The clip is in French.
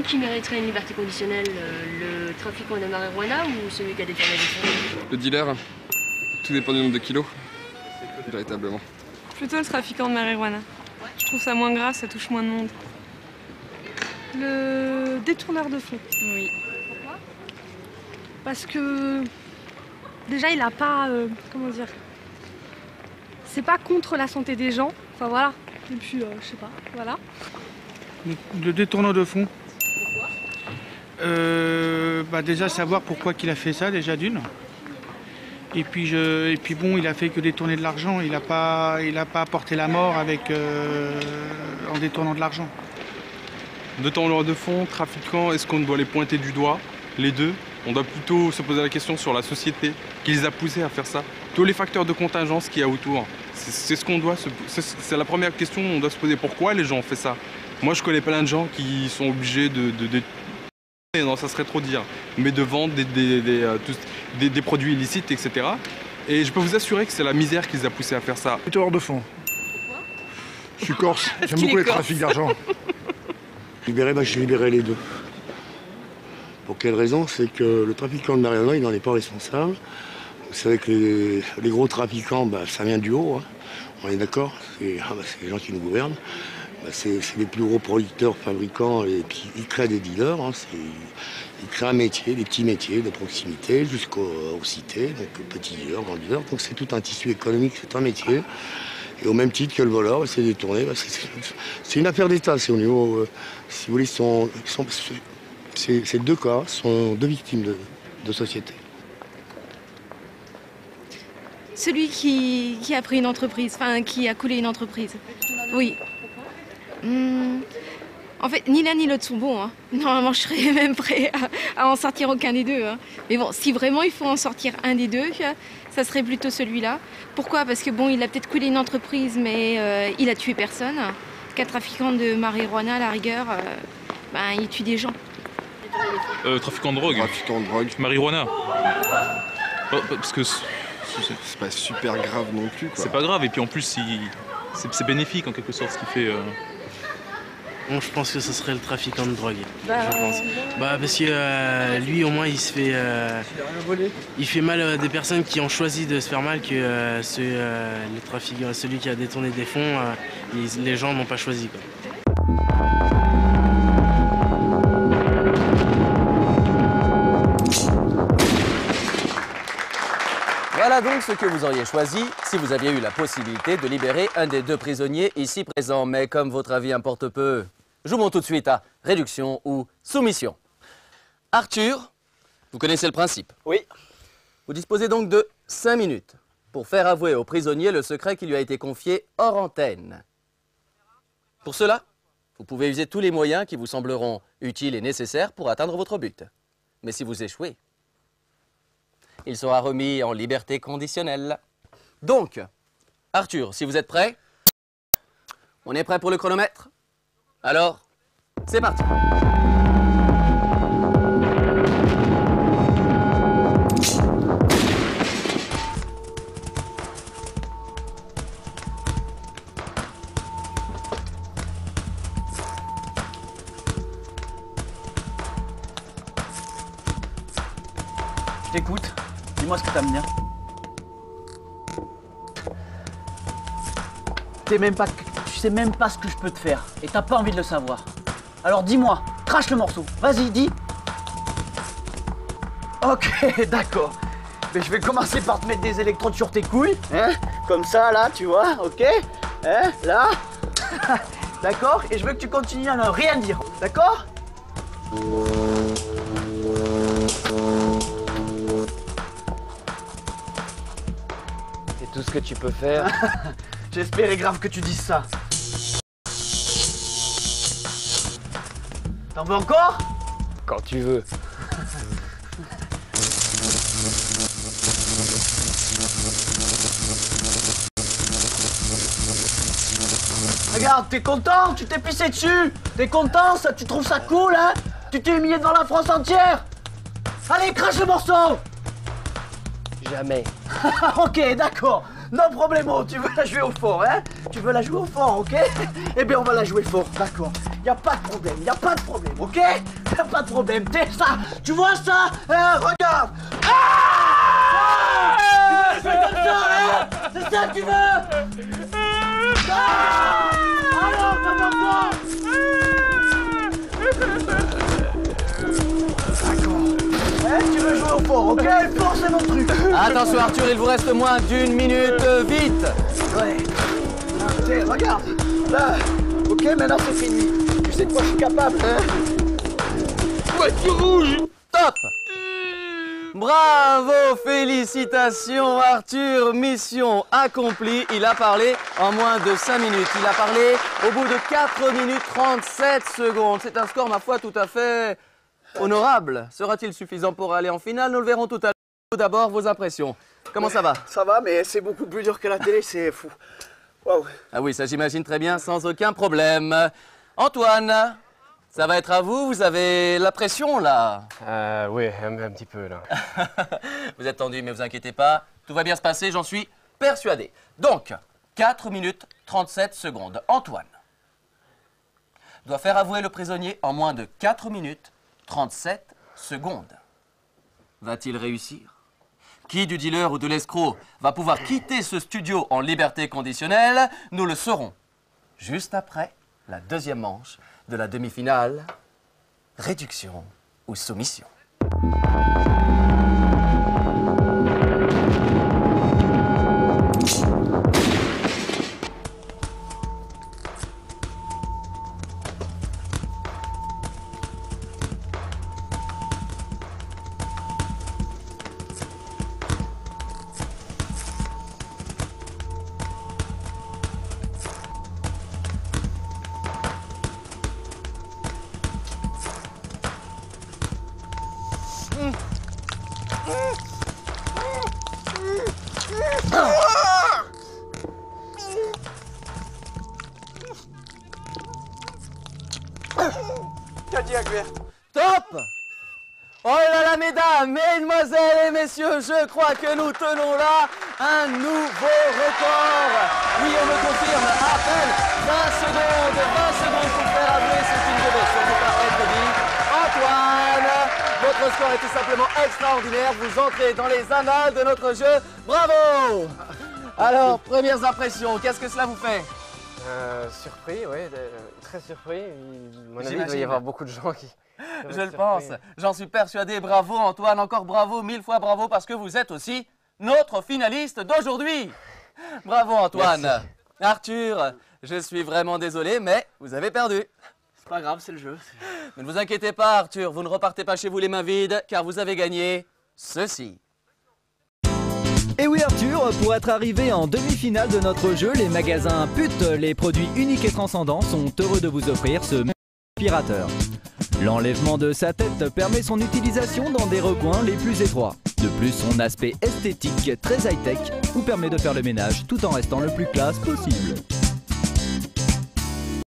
qui mériterait une liberté conditionnelle, le trafiquant de marijuana ou celui qui a détourné des fonds? Le dealer, tout dépend du nombre de kilos, véritablement. Plutôt le trafiquant de marijuana. Je trouve ça moins grave, ça touche moins de monde. Le détourneur de fonds. Oui. Pourquoi? Parce que déjà il a pas, comment dire, c'est pas contre la santé des gens, enfin voilà, et puis je sais pas, voilà. Le détourneur de fonds. Pourquoi? Déjà savoir pourquoi qu'il a fait ça, déjà d'une. Et puis bon, il a fait que détourner de l'argent, il n'a pas apporté la mort en détournant de l'argent. Détourneur de fonds, trafiquants, est-ce qu'on doit les pointer du doigt? Les deux. On doit plutôt se poser la question sur la société qui les a poussés à faire ça. Tous les facteurs de contingence qu'il y a autour. C'est ce qu'on doit c'est la première question, on doit se poser pourquoi les gens ont fait ça. Moi je connais plein de gens qui sont obligés non, ça serait trop dire, mais de vendre des produits illicites, etc. Et je peux vous assurer que c'est la misère qui les a poussés à faire ça. Détourneur de fonds. Pourquoi? Je suis corse, j'aime beaucoup les trafics d'argent. Je libérerai les deux. Pour quelle raison? C'est que le trafiquant de marijuana, il n'en est pas responsable. Vous savez que les gros trafiquants, ça vient du haut, hein. On est d'accord? C'est les gens qui nous gouvernent. C'est les plus gros producteurs, fabricants, et puis ils créent des dealers. Hein. Ils créent un métier, des petits métiers de proximité jusqu'aux cités, donc petits dealers, grands dealers. Donc c'est tout un tissu économique, c'est un métier. Et au même titre que le voleur, c'est détourné. C'est une affaire d'État. C'est au niveau, si vous voulez, ces deux cas sont deux victimes de société. Celui qui a pris une entreprise, enfin qui a coulé une entreprise. Oui. En fait, ni l'un ni l'autre sont bons. Hein. Normalement, je serais même prêt à en sortir aucun des deux. Hein. Mais bon, si vraiment il faut en sortir un des deux, ça serait plutôt celui-là. Pourquoi? Parce que bon, il a peut-être coulé une entreprise, mais il a tué personne. Qu'un trafiquant de marijuana, à la rigueur, il tue des gens. Trafiquant de drogue. Trafiquant de drogue. Marijuana. Parce que c'est pas super grave non plus, quoi. C'est pas grave, et puis en plus, c'est bénéfique en quelque sorte ce qu'il fait. Bon, je pense que ce serait le trafiquant de drogue, je pense. Parce que lui, au moins, il se fait... il fait mal à des personnes qui ont choisi de se faire mal que celui qui a détourné des fonds, les gens n'ont pas choisi, quoi. Voilà donc ce que vous auriez choisi si vous aviez eu la possibilité de libérer un des deux prisonniers ici présents. Mais comme votre avis importe peu, jouons tout de suite à réduction ou soumission. Arthur, vous connaissez le principe? Oui. Vous disposez donc de 5 minutes pour faire avouer au prisonnier le secret qui lui a été confié hors antenne. Pour cela, vous pouvez user tous les moyens qui vous sembleront utiles et nécessaires pour atteindre votre but. Mais si vous échouez, il sera remis en liberté conditionnelle. Donc, Arthur, si vous êtes prêt, on est prêt pour le chronomètre? Alors, c'est parti. Je t'écoute. Dis-moi ce que t'as amené. Tu sais même pas ce que je peux te faire. Et t'as pas envie de le savoir. Alors dis-moi, crache le morceau. Vas-y, dis. Ok, d'accord. Mais je vais commencer par te mettre des électrodes sur tes couilles. Hein? Comme ça, là, tu vois, ok? Hein? Là. D'accord? Et je veux que tu continues à ne rien dire. D'accord? C'est tout ce que tu peux faire. J'espérais grave que tu dises ça. T'en veux encore? Quand tu veux. Regarde, t'es content? Tu t'es pissé dessus? T'es content? Ça, tu trouves ça cool, hein? Tu t'es humilié devant la France entière? Allez, crache le morceau! Jamais. Ok, d'accord. Non problemo, tu veux la jouer au fort, hein? Tu veux la jouer au fort, ok? Eh bien, on va la jouer fort, d'accord. Y a pas de problème, y a pas de problème, ok? Y a pas de problème, t'es ça. Tu vois ça? Regarde. Ah! Tu veux comme ça, hein? C'est ça que tu veux? Ah! Alors, comment tu veux jouer au fort, ok? Le fort, c'est mon truc. Attention Arthur, il vous reste moins d'1 minute, vite. Ouais. Tiens, regarde. Là. Ok, maintenant c'est fini. Tu sais de quoi je suis capable, hein? Voiture rouge. Top. Bravo, félicitations Arthur, mission accomplie. Il a parlé en moins de 5 minutes. Il a parlé au bout de 4 minutes 37 secondes. C'est un score, ma foi, tout à fait honorable. Sera-t-il suffisant pour aller en finale? Nous le verrons tout à l'heure. Tout d'abord, vos impressions. Comment ça va? Ça va, mais c'est beaucoup plus dur que la télé, c'est fou. Wow. Ah oui, ça j'imagine très bien, sans aucun problème. Antoine, ça va être à vous, vous avez la pression là? Oui, un petit peu là. Vous êtes tendu, mais vous inquiétez pas, tout va bien se passer, j'en suis persuadé. Donc, 4 minutes 37 secondes. Antoine doit faire avouer le prisonnier en moins de 4 minutes 37 secondes. Va-t-il réussir? Qui du dealer ou de l'escroc va pouvoir quitter ce studio en liberté conditionnelle? Nous le saurons juste après la deuxième manche de la demi-finale. Réduction ou soumission? Top! Oh là là, mesdames, mesdemoiselles et messieurs, je crois que nous tenons là un nouveau record. Oui, on me confirme, à peine 20 secondes pour faire avouer ce qui ne devait sûrement pas être dit. Antoine, votre score est tout simplement extraordinaire. Vous entrez dans les annales de notre jeu. Bravo! Alors, premières impressions, qu'est-ce que cela vous fait? Surpris, oui, très surpris. À mon avis, il doit y avoir beaucoup de gens qui... Je le pense, j'en suis persuadé. Bravo Antoine, encore bravo, 1000 fois bravo, parce que vous êtes aussi notre finaliste d'aujourd'hui. Bravo Antoine. Merci. Arthur, je suis vraiment désolé, mais vous avez perdu. C'est pas grave, c'est le jeu. Ne vous inquiétez pas Arthur, vous ne repartez pas chez vous les mains vides, car vous avez gagné ceci. Et oui Arthur, pour être arrivé en demi-finale de notre jeu, les magasins Pute, les produits uniques et transcendants, sont heureux de vous offrir ce aspirateur. L'enlèvement de sa tête permet son utilisation dans des recoins les plus étroits. De plus, son aspect esthétique très high-tech vous permet de faire le ménage tout en restant le plus classe possible.